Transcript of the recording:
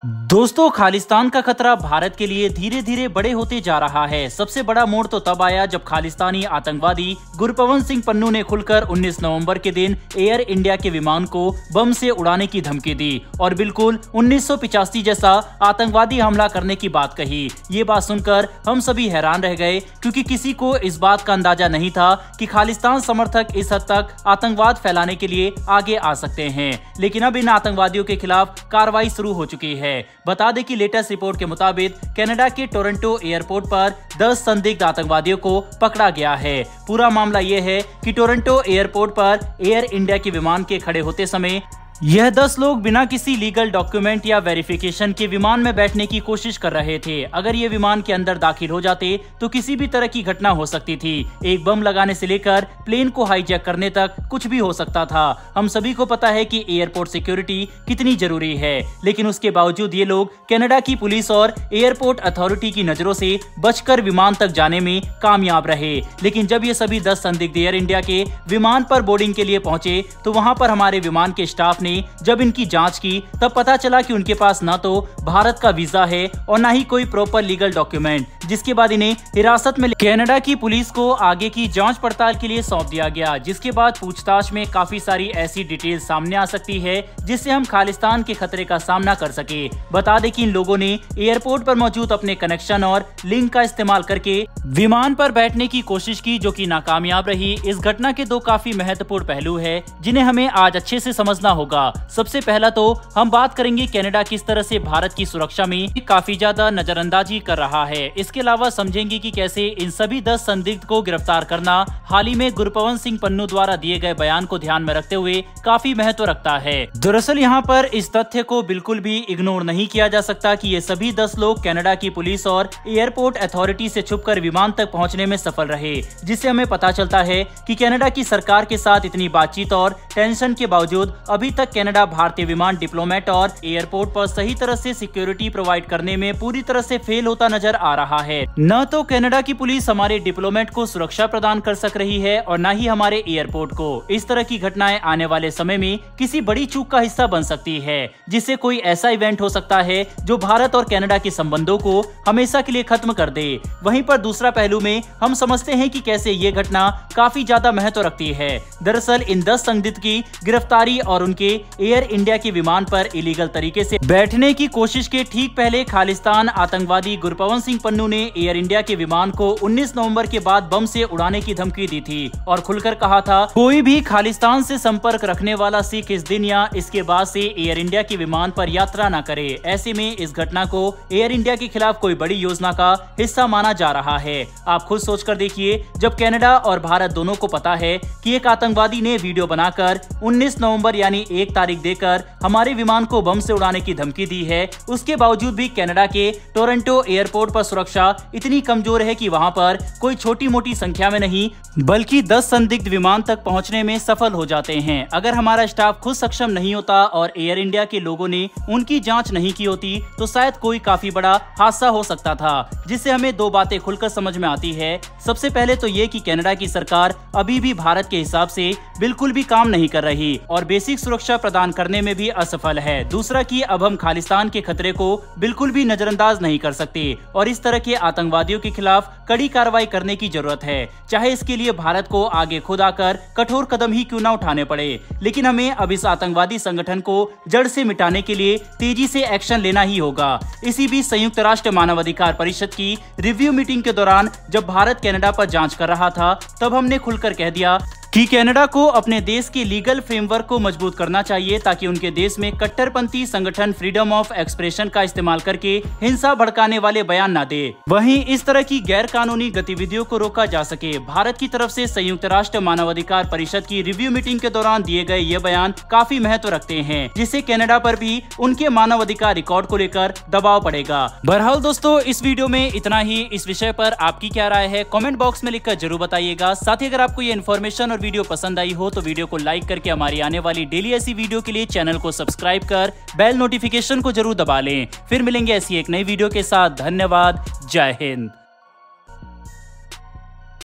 दोस्तों, खालिस्तान का खतरा भारत के लिए धीरे धीरे बड़े होते जा रहा है। सबसे बड़ा मोड़ तो तब आया जब खालिस्तानी आतंकवादी गुरपवंत सिंह पन्नू ने खुलकर 19 नवंबर के दिन एयर इंडिया के विमान को बम से उड़ाने की धमकी दी और बिल्कुल 1985 जैसा आतंकवादी हमला करने की बात कही। ये बात सुनकर हम सभी हैरान रह गए, क्योंकि किसी को इस बात का अंदाजा नहीं था कि खालिस्तान समर्थक इस हद तक आतंकवाद फैलाने के लिए आगे आ सकते हैं। लेकिन अब इन आतंकवादियों के खिलाफ कार्रवाई शुरू हो चुकी है। बता दें कि लेटेस्ट रिपोर्ट के मुताबिक कनाडा के टोरंटो एयरपोर्ट पर 10 संदिग्ध आतंकवादियों को पकड़ा गया है। पूरा मामला यह है कि टोरंटो एयरपोर्ट पर एयर इंडिया के विमान के खड़े होते समय यह 10 लोग बिना किसी लीगल डॉक्यूमेंट या वेरिफिकेशन के विमान में बैठने की कोशिश कर रहे थे। अगर ये विमान के अंदर दाखिल हो जाते तो किसी भी तरह की घटना हो सकती थी। एक बम लगाने से लेकर प्लेन को हाईजैक करने तक कुछ भी हो सकता था। हम सभी को पता है कि एयरपोर्ट सिक्योरिटी कितनी जरूरी है, लेकिन उसके बावजूद ये लोग कनाडा की पुलिस और एयरपोर्ट अथॉरिटी की नजरों से बचकर विमान तक जाने में कामयाब रहे। लेकिन जब ये सभी 10 संदिग्ध एयर इंडिया के विमान पर बोर्डिंग के लिए पहुंचे तो वहां पर हमारे विमान के स्टाफ जब इनकी जांच की तब पता चला कि उनके पास ना तो भारत का वीजा है और ना ही कोई प्रॉपर लीगल डॉक्यूमेंट, जिसके बाद इन्हें हिरासत में कनाडा की पुलिस को आगे की जांच पड़ताल के लिए सौंप दिया गया। जिसके बाद पूछताछ में काफी सारी ऐसी डिटेल सामने आ सकती है जिससे हम खालिस्तान के खतरे का सामना कर सके। बता दें कि इन लोगों ने एयरपोर्ट पर मौजूद अपने कनेक्शन और लिंक का इस्तेमाल करके विमान पर बैठने की कोशिश की, जो कि नाकामयाब रही। इस घटना के दो काफी महत्वपूर्ण पहलू है जिन्हें हमें आज अच्छे से समझना होगा। सबसे पहला तो हम बात करेंगे कनाडा किस तरह से भारत की सुरक्षा में काफी ज्यादा नजरअंदाजी कर रहा है। इसके अलावा समझेंगे कि कैसे इन सभी 10 संदिग्ध को गिरफ्तार करना हाल ही में गुरपवंत सिंह पन्नू द्वारा दिए गए बयान को ध्यान में रखते हुए काफी महत्व रखता है। दरअसल यहाँ पर इस तथ्य को बिल्कुल भी इग्नोर नहीं किया जा सकता कि ये सभी 10 लोग कनाडा की पुलिस और एयरपोर्ट अथॉरिटी से छुपकर विमान तक पहुंचने में सफल रहे, जिससे हमें पता चलता है कि कनाडा की सरकार के साथ इतनी बातचीत और टेंशन के बावजूद अभी तक कनाडा भारतीय विमान डिप्लोमेट और एयरपोर्ट पर सही तरह से सिक्योरिटी प्रोवाइड करने में पूरी तरह से फेल होता नजर आ रहा है। न तो कनाडा की पुलिस हमारे डिप्लोमेट को सुरक्षा प्रदान कर सक रही है और न ही हमारे एयरपोर्ट को। इस तरह की घटनाएं आने वाले समय में किसी बड़ी चूक का हिस्सा बन सकती है, जिससे कोई ऐसा इवेंट हो सकता है जो भारत और कनाडा के संबंधों को हमेशा के लिए खत्म कर दे। वहीं पर दूसरा पहलू में हम समझते हैं कि कैसे ये घटना काफी ज्यादा महत्व रखती है। दरअसल इन 10 संदिग्ध की गिरफ्तारी और उनके एयर इंडिया के विमान पर इलीगल तरीके से बैठने की कोशिश के ठीक पहले खालिस्तान आतंकवादी गुरपवंत सिंह पन्नू ने एयर इंडिया के विमान को 19 नवंबर के बाद बम से उड़ाने की धमकी दी थी और खुलकर कहा था कोई भी खालिस्तान से संपर्क रखने वाला सिख इस दिन या इसके बाद से एयर इंडिया के विमान पर यात्रा न करे। ऐसे में इस घटना को एयर इंडिया के खिलाफ कोई बड़ी योजना का हिस्सा माना जा रहा है। आप खुद सोचकर देखिए, जब कनाडा और भारत दोनों को पता है कि एक आतंकवादी ने वीडियो बनाकर 19 नवंबर यानी 1 तारीख देकर हमारे विमान को बम से उड़ाने की धमकी दी है, उसके बावजूद भी कनाडा के टोरंटो एयरपोर्ट पर सुरक्षा इतनी कमजोर है कि वहां पर कोई छोटी मोटी संख्या में नहीं बल्कि 10 संदिग्ध विमान तक पहुंचने में सफल हो जाते हैं। अगर हमारा स्टाफ खुद सक्षम नहीं होता और एयर इंडिया के लोगों ने उनकी जांच नहीं की होती तो शायद कोई काफी बड़ा हादसा हो सकता था, जिससे हमें दो बातें खुलकर समझ में आती है। सबसे पहले तो ये कि कनाडा की सरकार अभी भी भारत के हिसाब से बिल्कुल भी काम नहीं कर रही और बेसिक सुरक्षा प्रदान करने में भी असफल है। दूसरा कि अब हम खालिस्तान के खतरे को बिल्कुल भी नजरअंदाज नहीं कर सकते और इस तरह के आतंकवादियों के खिलाफ कड़ी कार्रवाई करने की जरूरत है, चाहे इसके लिए भारत को आगे खुद आकर कठोर कदम ही क्यों न उठाने पड़े। लेकिन हमें अब इस आतंकवादी संगठन को जड़ से मिटाने के लिए तेजी से एक्शन लेना ही होगा। इसी बीच संयुक्त राष्ट्र मानवाधिकार परिषद की रिव्यू मीटिंग के दौरान जब भारत कनाडा पर जांच कर रहा था तब हमने खुलकर कह दिया कि कनाडा को अपने देश के लीगल फ्रेमवर्क को मजबूत करना चाहिए ताकि उनके देश में कट्टरपंथी संगठन फ्रीडम ऑफ एक्सप्रेशन का इस्तेमाल करके हिंसा भड़काने वाले बयान न दे, वहीं इस तरह की गैर कानूनी गतिविधियों को रोका जा सके। भारत की तरफ से संयुक्त राष्ट्र मानवाधिकार परिषद की रिव्यू मीटिंग के दौरान दिए गए ये बयान काफी महत्व रखते हैं, जिससे कनाडा पर भी उनके मानवाधिकार रिकॉर्ड को लेकर दबाव पड़ेगा। बहरहाल दोस्तों, इस वीडियो में इतना ही। इस विषय पर आपकी क्या राय है कमेंट बॉक्स में लिखकर जरूर बताइएगा। साथ ही अगर आपको ये इन्फॉर्मेशन वीडियो पसंद आई हो तो वीडियो को लाइक करके हमारी आने वाली डेली ऐसी वीडियो के लिए चैनल को सब्सक्राइब कर बेल नोटिफिकेशन को जरूर दबा लें। फिर मिलेंगे ऐसी एक नई वीडियो के साथ। धन्यवाद। जय हिंद।